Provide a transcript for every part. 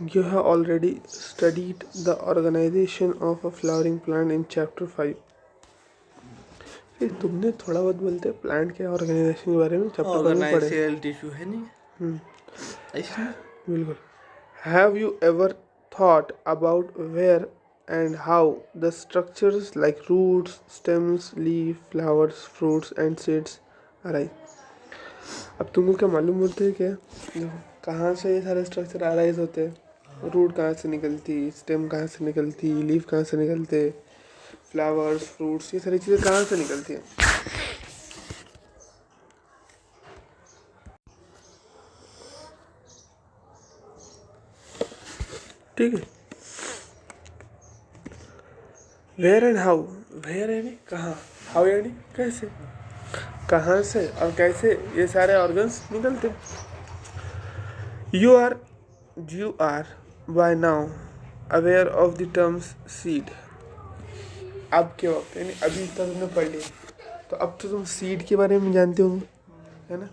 You have already studied the organization of a flowering plant in chapter 5. फिर तुमने थोड़ा बहुत बोलते प्लांट के ऑर्गेनाइजेशन के बारे में चैप्टर 5 में पढ़े। ऑर्गेनाइजेशनल टिश्यू है नहीं ऐसे ना। बिल्कुल। Have you ever thought about where and how the structures like roots, stems, leaf, flowers, fruits and seeds arise? अब तुमको क्या मालूम होता है क्या देखो, कहाँ से ये सारे स्ट्रक्चर अराइज होते हैं? रूट कहाँ से निकलती, स्टेम कहाँ से निकलती, लीफ कहाँ से निकलते, फ्लावर्स, फ्रूट्स, ये सारी चीज़ें कहाँ से निकलती हैं? ठीक है। वेयर एंड हाउ, वेयर यानी कहाँ, हाउ यानी कैसे, कहाँ से और कैसे ये सारे ऑर्गन्स निकलते हैं। You are by now aware of the terms seed. अब के वक्त यानी अभी तक तुमने पढ़ लिया तो अब तो तुम सीड के बारे में जानते होंगे, है ना।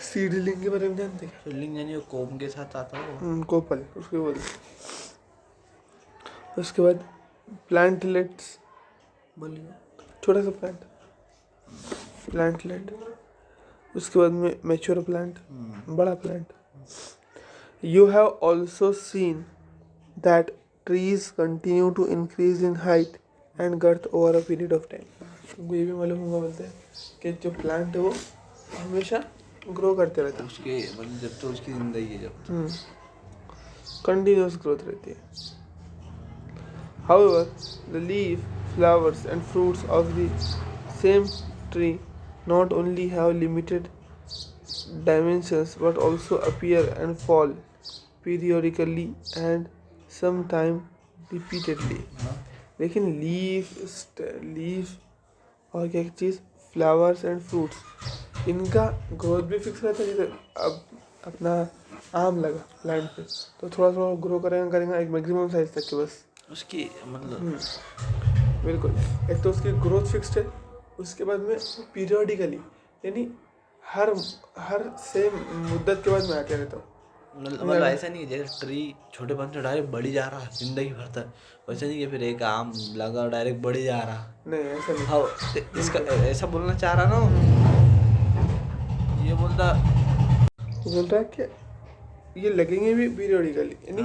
सीडलिंग के बारे में जानते हैं? सीडलिंग यानी कोम के साथ आता हो। कोपल उसके बोलते। उसके बाद प्लांटलेट्स, बोलिए। छोटा सा प्लांटलेट। उसके बाद में मैच्योर प्लांट, बड़ा plant. You have also seen that trees continue to increase in height and girth over a period of time. तुमको ये भी मालूम होगा बोलते हैं कि जो प्लांट है वो हमेशा ग्रो करते रहते हैं, उसके मतलब जब तो उसकी जिंदगी है जब कंटिन्यूस ग्रोथ रहती है। However, the leaf, flowers and fruits of the same tree not only have limited dimensions but also appear and fall periodically and sometimes repeatedly. लेकिन लीफ और क्या चीज़, फ्लावर्स एंड फ्रूट्स, इनका ग्रोथ भी fix रहता है। जैसे अब अपना आम लगा प्लांट पे तो थोड़ा थोड़ा ग्रो करेगा एक मैक्सिमम साइज तक के बस उसकी मतलब बिल्कुल। एक तो उसकी ग्रोथ फिक्स्ड है, उसके बाद में पीरियडिकली यानी हर हर सेम मुद्दत के बाद में आते रहता हूँ। मतलब ऐसा नहीं है जैसे ट्री छोटे पन से डायरेक्ट बढ़ी जा रहा जिंदगी भर तक, वैसे नहीं कि फिर एक आम लगा डायरेक्ट बढ़ी जा रहा। नहीं ऐसा नहीं। हाँ तो इसका ऐसा बोलना चाह रहा ना ये बोल रहा है कि ये लगेंगे भी पीरियडिकली यानी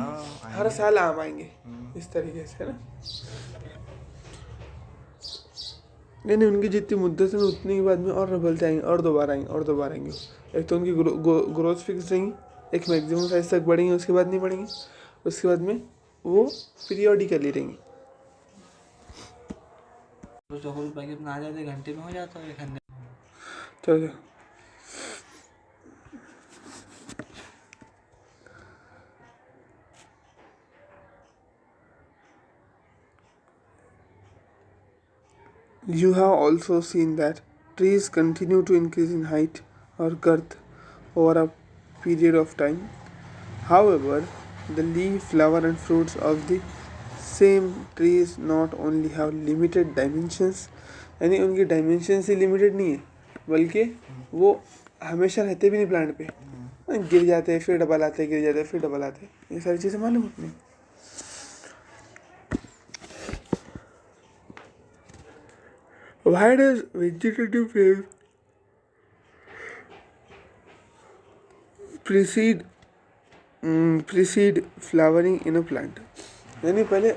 हर साल आम आएंगे इस तरीके से, है ना। नहीं उनकी जितनी मुद्दत है उतनी के बाद में और बदलते आएंगे और दोबारा आएंगे और दोबारा आएंगे। एक तो उनकी ग्रोथ फिक्स रहेंगी, एक मैक्सिमम साइज तक बढ़ेंगे, उसके बाद नहीं बढ़ेंगे, उसके बाद में वो पीरियडिकली रहेंगी। आ जाते घंटे में हो जाता है। चलो You have also seen that trees continue to increase in height or girth over a period of time. However, the leaf, flower, and fruits of the same trees not only have limited dimensions, यानी उनकी dimension से limited नहीं है बल्कि वो हमेशा रहते भी नहीं प्लांट पे, गिर जाते हैं फिर डबल आते हैं, गिर जाते हैं फिर डबल आते हैं, ये सारी चीज़ें मालूम होती हैं। Why does vegetative phase precede flowering in a plant? यानी पहले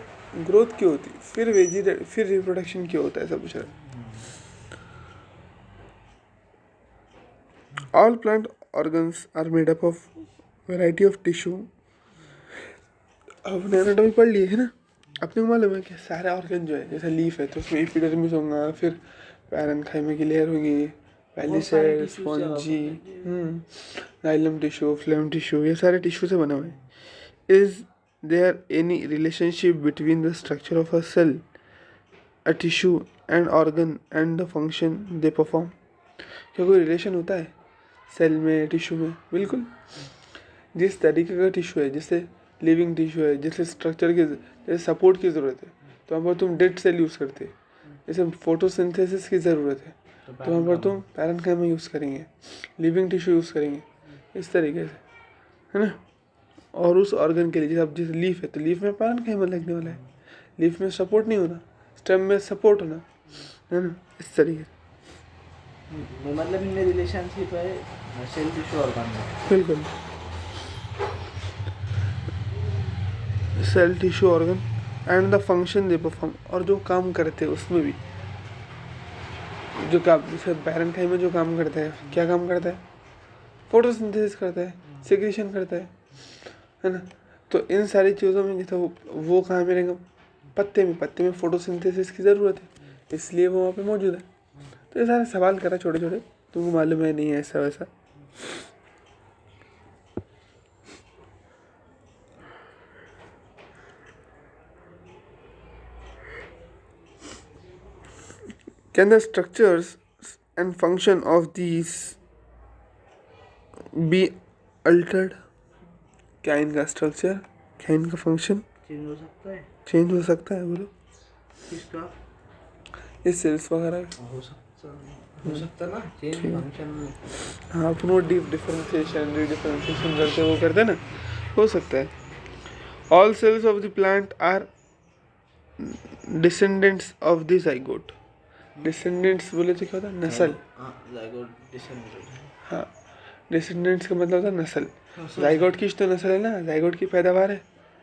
ग्रोथ क्यों होती फिर रिप्रोडक्शन क्यों होता है, ऐसा पूछ रहा है। All plant organs are made up of variety of tissue. अपने एनाटॉमी पढ़ लिए है ना, अपने को मालूम है कि सारे ऑर्गन जो है जैसे लीफ है तो उसमें एपिडर्मिस होगा, फिर पैरेन्काइमा की लेयर होगी, palisade, spongy, xylem tissue, phloem tissue, ये सारे टिश्यू से बने हुए हैं। Is there any relationship between the structure of a cell, a tissue and organ and the function they perform? क्या कोई रिलेशन होता है सेल में, टिश्यू में? बिल्कुल। जिस तरीके का टिश्यू है, जैसे लिविंग टिश्यू है, जैसे स्ट्रक्चर की, जैसे सपोर्ट की ज़रूरत है, तो वहाँ पर तुम डेड सेल यूज़ करते, जैसे फोटोसिंथेसिस की ज़रूरत है तो वहाँ पर तुम पैरेन्काइमा यूज़ करेंगे, लिविंग टिश्यू यूज़ करेंगे, इस तरीके से, है ना। और उस ऑर्गन के लिए जैसे अब जैसे लीफ है तो लीफ में पैरेन्काइमा लगने वाला है, लीफ में सपोर्ट नहीं होना, स्टेम में सपोर्ट होना, है ना, इस तरीके से। मतलब इनमें रिलेशनशिप है सेल टिश्यू ऑर्गन में। बिल्कुल, cell tissue organ and the function they perform, और जो काम करते हैं उसमें भी जो काम, जैसे पैरेन्काइमा जो काम करता है, क्या काम करता है, फोटोसिंथेसिस करता है, सिक्रीशन करता है ना। तो इन सारी चीज़ों में जैसे वो कहाँ मिलेगा, पत्ते में फोटोसिंथेसिस की ज़रूरत है, इसलिए वो वहाँ पे मौजूद है। तो ये सारे सवाल करा छोटे छोटे, तुमको मालूम है नहीं है ऐसा वैसा। Can the structures and function of these be altered? क्या इनका स्ट्रक्चर, क्या इनका फंक्शन चेंज हो सकता है? चेंज हो सकता है, बोलो। किसका? ये सेल्स वगैरह हो सकता ना चेंज फंक्शन में। हाँ, अपनो डीप डिफरेंशिएशन रीडिफरेंशिएशन करते वो करते हैं ना, हो सकता है। All cells of the plant are descendants of the zygote. Descendants बोले तो क्या होता है, नस्ल। Zygote descendant. हाँ, डिसेंडेंट्स का मतलब होता है नस्ल। जाइगोट की तो नस्ल है ना, जाइगोट की पैदावार है,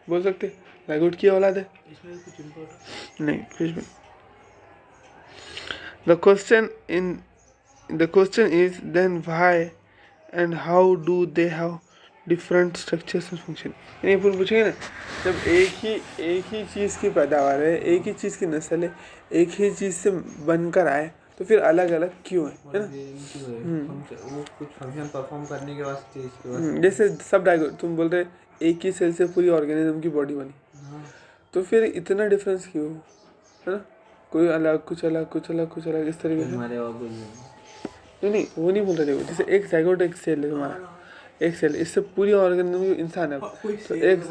बोल सकते जाइगोट की औलाद है। इसमें कुछ इम्पोर्टेंट नहीं, कुछ भी। The question is then why and how do they have different structures and function? यानी अपन पूछेंगे ना, जब एक ही चीज़ की पैदावार है, एक ही चीज़ की नस्ल है, एक ही चीज़ से बनकर आए, तो फिर अलग अलग क्यों है ना। वो कुछ फंक्शन परफॉर्म करने के वास्ते इसके वास्ते। जैसे सब डाइगोट तुम बोल रहे एक ही सेल से पूरी ऑर्गेनिज्म की बॉडी बनी, तो फिर इतना डिफरेंस क्यों, है ना। कोई अलग, कुछ अलग, कुछ अलग, कुछ अलग, इस तरीके से। नहीं, वो नहीं बोल रहे हो। जैसे एक जाइगोट एक सेल है तुम्हारा, एक सेल, इससे पूरी ऑर्गेनिज्म इंसान है। तो एक,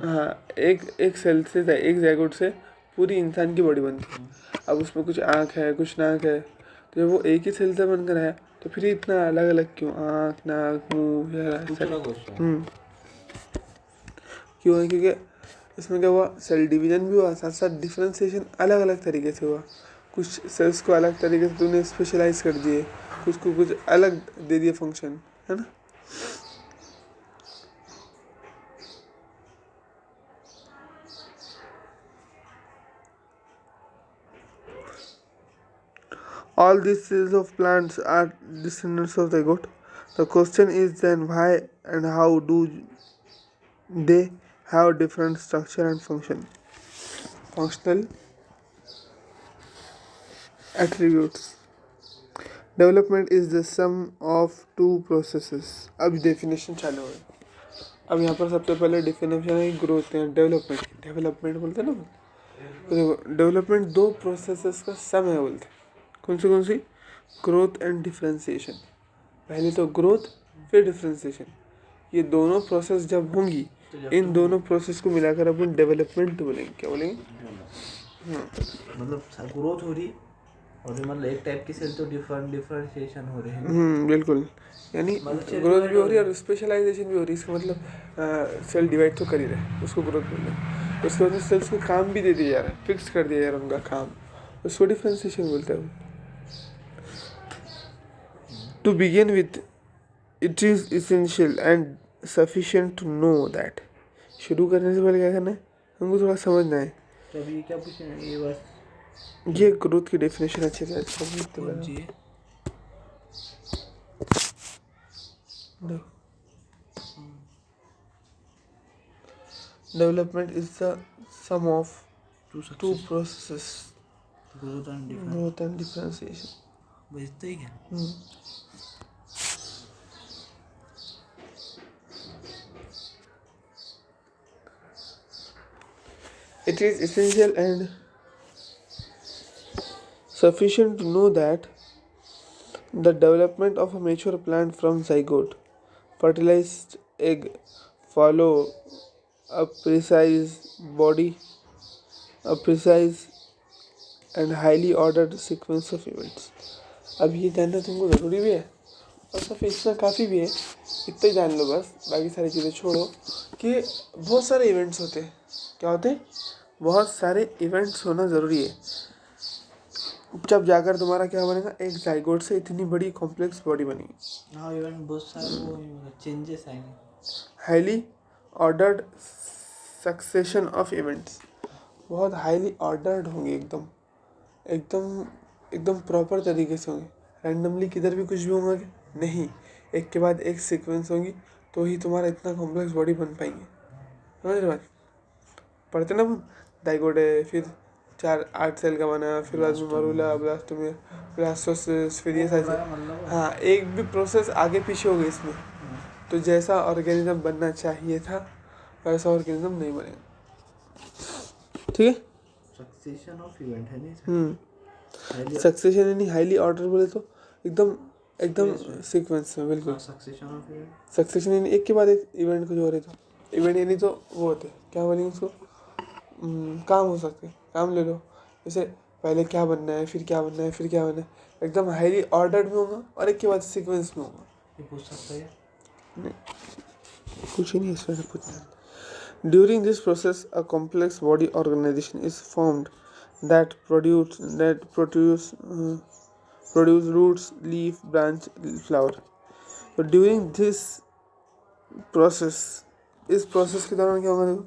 हाँ, एक सेल से, एक जाइगोट से पूरी इंसान की बॉडी बनती है। अब उसमें कुछ आँख है, कुछ नाक है, तो जब वो एक ही सेल से बनकर आया तो फिर इतना अलग अलग क्यों, आँख, नाक, मुँह, क्यों है, क्योंकि इसमें क्या हुआ, सेल डिवीजन भी हुआ, साथ साथ डिफरेंशिएशन अलग अलग तरीके से हुआ। कुछ सेल्स को अलग तरीके से तूने स्पेशलाइज कर दिए, कुछ को कुछ अलग दे दिए फंक्शन, है ना। All these cells of plants are descendants of the goat. The question is then why and how do they have different structure and function? Functional attributes. Development is the sum of two processes. अब definition चालू है। अब यहाँ पर सबसे पहले definition है growth and development. Development बोलते हैं ना, तो देखो डेवलपमेंट दो प्रोसेसेस का सम है बोलते हैं। कौन सी? Growth and differentiation. पहले तो ग्रोथ फिर डिफरेंशिएशन, ये दोनों प्रोसेस जब होंगी, इन दोनों प्रोसेस को मिलाकर अपन डेवलपमेंट बोलेंगे। क्या बोलेंगे? मतलब ग्रोथ हो रही और मतलब एक टाइप की सेल तो डिफरेंशिएशन हो रहे हैं। बिल्कुल, यानी ग्रोथ भी हो रही है और स्पेशलाइजेशन भी हो रही है। इसका मतलब सेल डिवाइड तो कर ही रहे, उसको ग्रोथ बोल रहे हैं। उसके बाद सेल्स को काम भी दे दिया जा रहा है, फिक्स कर दिया जा रहा है उनका काम, उसको डिफरेंशिएशन बोलते हैं। To begin with, it is essential and sufficient to know that. शुरू करने से पहले क्या करना है, हमको थोड़ा समझना है। तो अभी क्या पूछेंगे, ये बस ये ग्रोथ की डेफिनेशन अच्छे से समझते हैं। Development is the sum of two processes, growth and differentiation. बस इतना ही क्या? It is essential and sufficient to know that the development of a mature plant from zygote, fertilized egg, follow a precise body a precise and highly ordered sequence of events. अब ये जानना तुमको ज़रूरी भी है और सब इसमें काफ़ी भी है, इतना ही जान लो बस, बाकी सारी चीज़ें छोड़ो कि बहुत सारे इवेंट्स होते हैं। क्या होते हैं? बहुत सारे इवेंट्स होना ज़रूरी है, जब जाकर तुम्हारा क्या बनेगा, एक जाइगोट से इतनी बड़ी कॉम्प्लेक्स बॉडी बनेगी। हाँ, इवेंट बहुत सारे वो चेंजेस आएंगे। Highly ordered succession of events, बहुत हाईली ऑर्डर्ड होंगे, एकदम एकदम एकदम प्रॉपर तरीके से होंगे। रैंडमली किधर भी कुछ भी होगा नहीं, एक के बाद एक सीक्वेंस होगी, तो ही तुम्हारा इतना कॉम्प्लेक्स बॉडी बन पाएंगे। समझ रहे बात? पढ़ते ना डाइगोट है, फिर 4-8 सेल का बना, फिर बाद में मरूला, ब्लास्टोमियर, ब्लास्टोसिस, फिर ये सारी। हाँ, एक भी प्रोसेस आगे पीछे हो गई इसमें, तो जैसा ऑर्गेनिज्म बनना चाहिए था वैसा ऑर्गेनिज्म नहीं बनेगा। ठीक है? सक्सेशन ऑफ इवेंट है नहीं? सक्सेशन यानी हाईली ऑर्डर बोले तो एकदम एकदम सीक्वेंस में, बिल्कुल। सक्सेशन ऑफ इवेंट, सक्सेशन यानी एक के बाद एक इवेंट कुछ हो रहे, तो इवेंट यानी तो वो होते क्या बोलेंगे उसको, काम हो सकते। काम ले लो, जैसे पहले क्या बनना है, फिर क्या बनना है, फिर क्या बनना है, एकदम हाईली ऑर्डर्ड में होगा और एक के बाद सीक्वेंस में होगा। ये पूछ सकता है? नहीं, कुछ ही नहीं इसमें पूछना। During this process, a complex body organization is formed that produce roots, leaf, branch, flower. So during this process, इस प्रोसेस के दौरान क्या होगा देखो,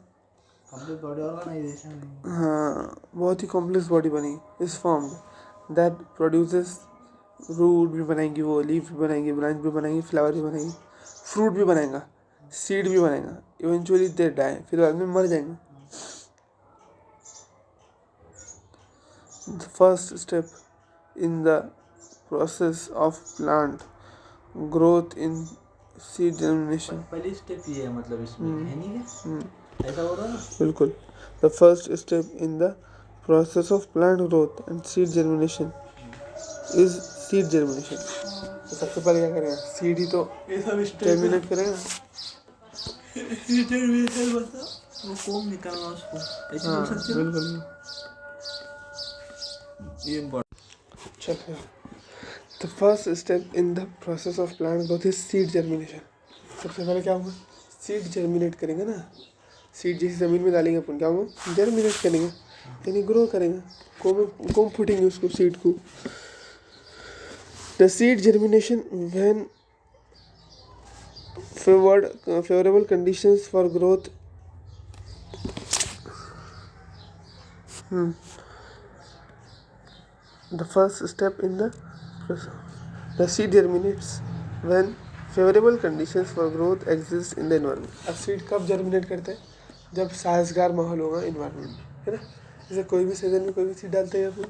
कंप्लीट बॉडी ऑर्गेनाइजेशन। हाँ, बहुत ही कॉम्प्लेक्स बॉडी बनेगी, इस फॉर्म दैट प्रोड्यूसेस, रूट भी बनाएंगी वो, लीफ भी बनाएंगी, ब्रांच भी बनाएंगी, फ्लावर भी बनाएंगी, फ्रूट भी बनाएगा, सीड भी बनाएगा, इवेंचुअली दे डाई, फिर बाद में मर जाएंगे। The first step in the process of plant growth in seed germination. पहली स्टेप ये है, मतलब इसमें है नहीं क्या? ऐसा हो रहा है ना? बिल्कुल। The first step in the process of plant growth and seed germination is seed germination. तो सबसे पहले क्या करेंगे, सीड ही तो जर्मिनेट करेगा। वो कोम निकालना उसको, ऐसे हाँ, बोल सकते हो? बिल्कुल। ये इम्पोर्टेंट। चलो, the first step in the process of plant growth is seed germination. सबसे पहले क्या होगा, सीड जर्मिनेट करेंगे ना, सीड जैसी ज़मीन में डालेंगे अपन, क्या होगा, जर्मिनेट करेंगे यानी ग्रो करेंगे, कोम फूटेंगे उसको, सीड को। The seed germination when favorable conditions for growth the first step in the seed germinates when favorable conditions for growth exist in the environment। अब सीड कब जर्मिनेट करते हैं, जब साजगार माहौल होगा इन्वायरमेंट में, है ना। जैसे कोई भी सीजन में कोई भी सीड डालते हैं अपन,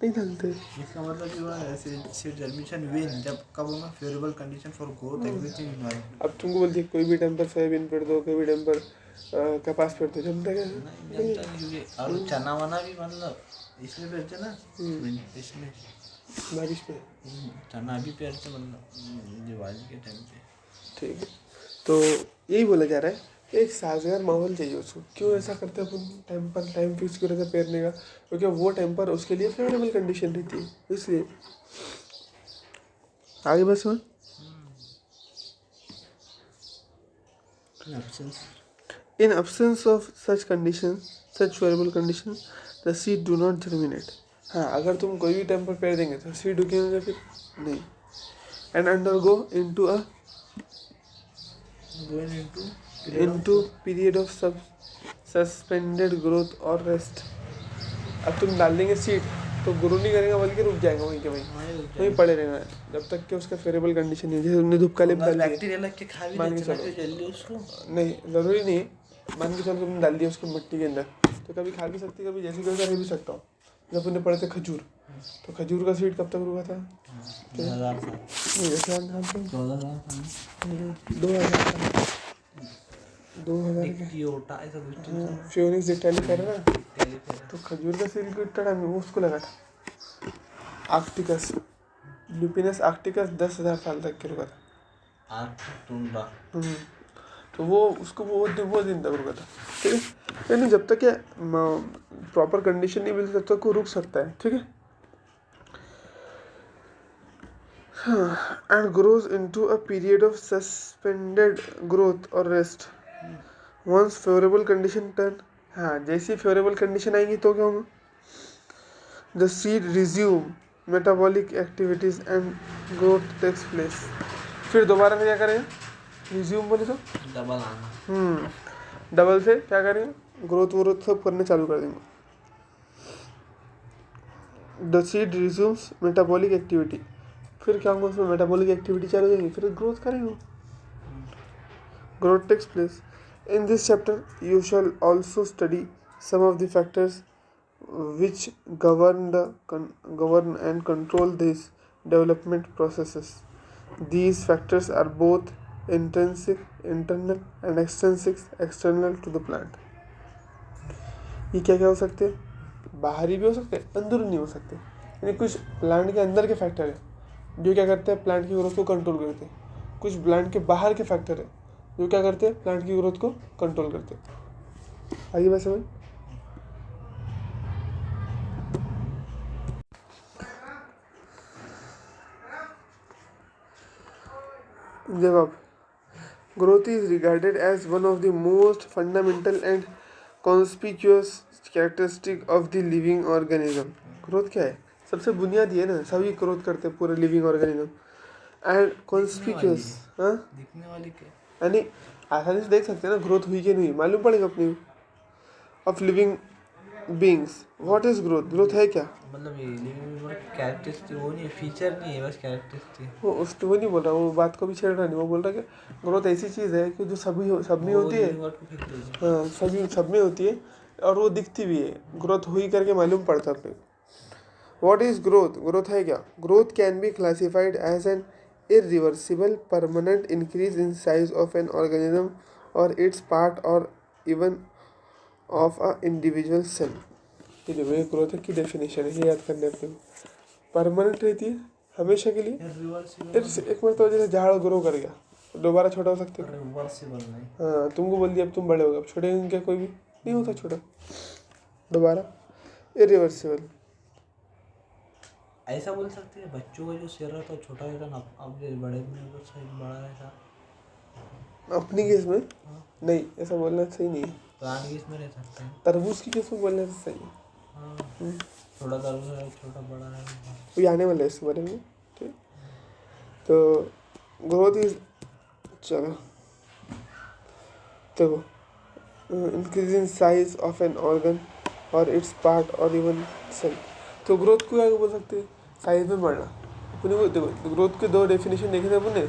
नहीं डालते। इसका मतलब ये हुआ ऐसे सीड जर्मिनेशन व्हेन, जब कब होगा, favourable condition for growth existing environment. अब तुमको बोलती है कोई भी टाइम पर सोयाबीन पेड़ दो, कोई भी टाइम पर कपास पेड़ दो, जमता क्या है? नहीं जानता, क्योंकि और चना वना भी मतलब इसमें पेरते ना, इसमें बारिश पे। चना भी पेरते, मतलब दिवाली के टाइम पे। ठीक है, तो यही बोला जा रहा है, एक साजगार माहौल चाहिए उसको। क्यों ऐसा करते हैं अपन, टाइम पर टाइम फिक्स कर रहे थे पेरने का, क्योंकि वो टाइम पर उसके लिए फेवरेबल कंडीशन रहती है, इसलिए। आगे बस में in absence of such conditions, such favorable conditions, the seed do not germinate। हाँ, अगर तुम कोई भी टाइम पर पेड़ देंगे तो सीड उगेंगे फिर नहीं। and undergo into period of suspended growth or rest। अब तुम डाल देंगे सीड तो ग्रो नहीं करेगा, बल्कि रुक जाएगा वहीं के वहीं पड़े रहेगा, जब तक कि उसका फेवरेबल कंडीशन नहीं हो। जैसे तुमने धूप का लेप डाल दिया, बैक्टीरिया लग के खा भी मान के लेते चलो, हैं जल्दी उसको। नहीं ज़रूरी नहीं है, मान के चलो तुमने डाल दिया उसको मिट्टी के अंदर, तो कभी खा भी सकती, कभी जैसे वैसा रह भी सकता हो। जब तुमने पढ़े थे खजूर, तो खजूर का सीड कब तक रुका था? 2000 2000 फ्योनिक्स डिटेली कर रहा ना, तो खजूर का सीड कितना टाइम वो उसको लगा था। आर्कटिकस, लुपिनस आर्कटिकस 10,000 साल तक के रुका था। आर्कटुंडा, तो वो उसको वो दिन तक रुका था। ठीक है, नहीं, जब तक क्या प्रॉपर कंडीशन नहीं मिलती तब तक वो रुक सकता है, ठीक है। And grows into a period of suspended growth और rest once favourable condition turn. हाँ, जैसी फेवरेबल कंडीशन आएंगी तो क्या होगा, the seed resume metabolic activities and growth takes place. फिर दोबारा से क्या करेगा, रिज्यूम बोले तो डबल आना। डबल से क्या करेंगे, ग्रोथ वोथ सब करने चालू कर देंगे। The seed resumes metabolic activity, फिर क्या होगा उसमें, मेटाबॉलिक एक्टिविटी चालू हो जाएगी, फिर ग्रोथ करेंगे, growth takes place. In this chapter, you shall also study some of the factors which govern and control these development processes. These factors are both intrinsic, internal, and external to the plant. ये क्या क्या हो सकते हैं, बाहरी भी हो सकते हैं, अंदरूनी हो सकते हैं। यानी कुछ प्लांट के अंदर के फैक्टर है जो क्या करते हैं, प्लांट की ग्रोथ को कंट्रोल करते हैं। कुछ प्लांट के बाहर के फैक्टर है जो क्या करते हैं, प्लांट की ग्रोथ को कंट्रोल करते हैं। आइए बात समझ। जवाब, growth is regarded as one of the most fundamental and conspicuous characteristic of the living organism. Growth क्या है, सबसे बुनियादी है ना, सभी ग्रोथ करते हैं पूरे लिविंग ऑर्गेनिज्म। एंड कॉन्स्पिक्यूस, हाँ दिखने वाली क्या, यानी आसानी से देख सकते हैं ना ग्रोथ हुई कि नहीं, मालूम पड़ेगा अपने of living beings. What is growth, growth है क्या, मतलब ये लिविंग में कैरेक्टरिस्टिक वो नहीं है, फीचर नहीं है, बस कैरेक्टरिस्टिक। वो नहीं बोल रहा, वो बात को भी छेड़ रहा नहीं, वो बोल रहा कि ग्रोथ ऐसी चीज़ है कि जो सब में होती है। हाँ, सभी सब में होती है और वो दिखती भी है, ग्रोथ हुई करके मालूम पड़ता है अपने। व्हाट इज ग्रोथ, ग्रोथ है क्या, growth can be classified as an irreversible permanent increase in size of an organism or its part or even of a individual cell। ये जो मेरी ग्रोथ की डेफिनेशन है, ये याद करने अपने को। परमानेंट रहती है हमेशा के लिए, एक बार तो जैसे झाड़ ग्रो कर गया दोबारा छोटा हो सकते हैं। हाँ, तुमको बोल दिया अब तुम बड़े हो गए, अब छोटे होंगे क्या, कोई भी नहीं होता छोटा दोबारा, इरिवर्सिबल। ऐसा बोल सकते हैं बच्चों का जो सिर रहता है छोटा रहता ना, अब जो बड़े में तो साइज बड़ा रहता। अपनी केस में नहीं, ऐसा बोलना सही नहीं है। प्लांट केस में रह सकते हैं, तरबूज की केस में बोलना तो सही है। हाँ, छोटा तरबूज है, छोटा बड़ा है, वो आने वाला है इसके बारे में, ठीक। तो ग्रोथ इज, चलो तो increase in size of an organ और इट्स पार्ट और इवन सेल। तो ग्रोथ को क्या बोल सकते हैं, साइज में बढ़ना। अपने को देखो, ग्रोथ के दो डेफिनेशन देखे थे अपने,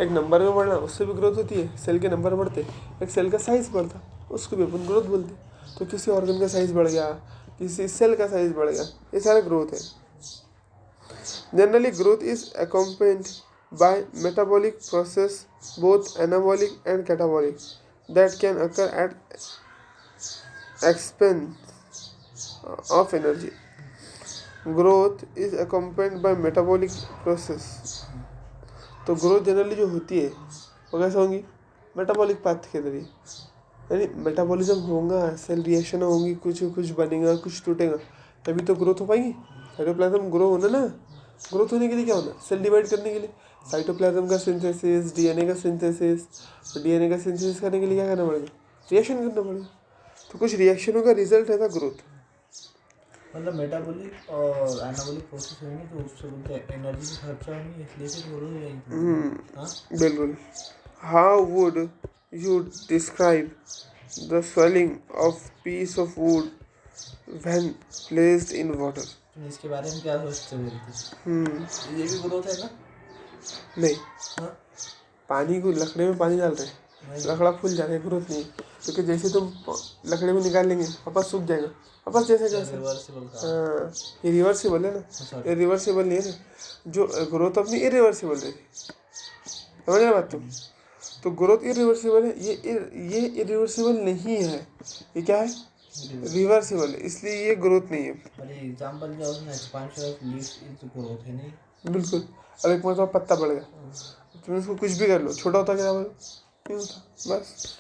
एक नंबर में बढ़ना, उससे भी ग्रोथ होती है, सेल के नंबर बढ़ते, एक सेल का साइज बढ़ता, उसको भी अपन ग्रोथ बोलते। तो किसी ऑर्गन का साइज बढ़ गया, किसी सेल का साइज बढ़ गया, ये सारा ग्रोथ है। Generally growth is accompanied by metabolic process both anabolic and catabolic that can occur at expense of energy। Growth is accompanied by metabolic process। तो ग्रोथ जनरली जो होती है वो कैसे होंगी, मेटाबॉलिक पाथ के जरिए, यानी मेटाबॉलिज्म होगा, सेल रिएक्शन होंगी, कुछ बनेगा, कुछ टूटेगा, तभी तो ग्रोथ हो पाएगी। साइटोप्लाज्म ग्रो होना ना, ग्रोथ होने के लिए क्या होना, सेल डिवाइड करने के लिए साइटोप्लाज्म का सिंथेसिस, डीएनए का सिंथेसिस, डीएनए का सिंथेसिस करने के लिए क्या करना पड़ेगा, रिएक्शन करना पड़ेगा। तो कुछ रिएक्शनों का रिजल्ट है था ग्रोथ। मतलब मेटाबॉलिक और एनाबॉलिक प्रोसेस होंगे तो उससे बोलते हैं एनर्जी की खर्चा होगी, इसलिए से ग्रोथ हो जाएगी। हाँ बिल्कुल। How would you describe the swelling of peace of would when placed in water. इसके बारे में क्या सोचते बोलते, ये भी ग्रोथ है ना। नहीं, हाँ, पानी को, लकड़े में पानी डाल रहे हैं, लकड़ा फूल जा रहा है, ग्रोथ नहीं, क्योंकि जैसे तुम लकड़े में निकाल लेंगे वापस सूख जाएगा, वापस जैसे जैसे। हाँ, ये रिवर्सिबल है ना, ये रिवर्सिबल नहीं है ना, जो ग्रोथ अपनी इरिवर्सिबल रहती, समझ रहे बात तुम। तो ग्रोथ इरिवर्सिबल है, ये इरिवर्सिबल नहीं है, ये क्या है, रिवर्सिबल है, इसलिए ये ग्रोथ नहीं है। अरे एग्जांपल जो उसने expansion of leaf is growth है नहीं। बिल्कुल। अब एक मतलब पत्ता बढ़ गया, तुम उसको कुछ भी कर लो, छोटा होता क्या, नहीं होता, बस।